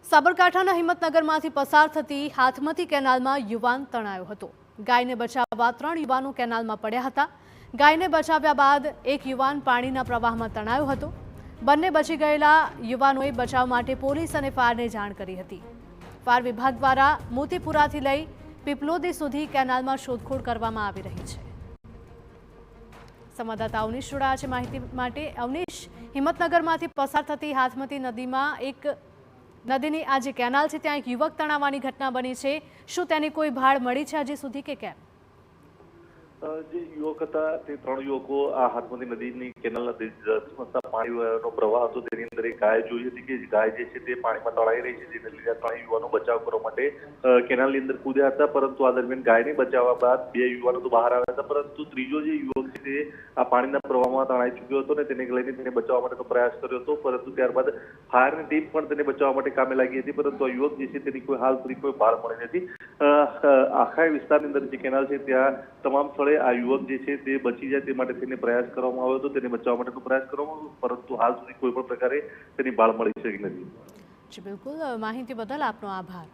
સાબરકાંઠાના હિંમતનગરમાંથી પસાર થતી હાથમતી કેનાલમાં યુવાન તણાયો હતો। ગાયને બચાવવા 3 યુવાનો કેનાલમાં પડ્યા હતા। ગાયને બચાવ્યા બાદ એક યુવાન પાણીના પ્રવાહમાં તણાયો હતો। બંને બચી ગયેલા યુવાનોએ બચાવ માટે પોલીસ અને ફાયરને જાણ કરી હતી। ફાયર વિભાગ દ્વારા મોતીપુરાથી લઈ પીપલોદી સુધી કેનાલમાં શોધખોળ કરવામાં આવી રહી છે। સંવાદદાતા અવનીશ જોડાયા છે માહિતી માટે। અવનીશ, હિંમતનગરમાંથી પસાર થતી હાથમતી નદીની આ જે કેનાલ છે ત્યાં એક યુવક તણાવવાની ઘટના બની છે। શું તેની કોઈ ભાળ મળી છે હજી સુધી કે કેમ? જે યુવક હતા તે 3 યુવકો આ હાથમતી નદીની કેનાલના પાણીનો પ્રવાહ હતો તેની અંદર એક ગાય જોઈ હતી કે ગાય જે છે તે પાણીમાં તણાઈ રહી છે, જેને લીધે 3 યુવાનો બચાવ કરવા માટે કેનાલની અંદર કૂદ્યા હતા। પરંતુ આ દરમિયાન ગાયને બચાવવા બાદ 2 યુવાનો તો બહાર આવ્યા હતા, પરંતુ ત્રીજો જે યુવક છે તે આ પાણીના પ્રવાહમાં તણાઈ ચૂક્યો હતો ને તેને લઈને તેને બચાવવા માટેનો પ્રયાસ કર્યો હતો। પરંતુ ત્યારબાદ ફાયરની ટીમ પણ તેને બચાવવા માટે કામે લાગી હતી, પરંતુ આ યુવક જે છે તેની કોઈ હાલ સુધી કોઈ ભાળ મળી નથી। આખા વિસ્તારની અંદર જે કેનાલ છે ત્યાં તમામ આ યુવક જે છે તે બચી જાય તે માટે તેને પ્રયાસ કરવામાં આવ્યો હતો, તેને બચાવવા માટેનો પ્રયાસ કરવામાં આવ્યો, પરંતુ હાલ સુધી કોઈ પણ પ્રકારે તેની ભાળ મળી શકી નથી। જી બિલકુલ, માહિતી બદલ આપનો આભાર।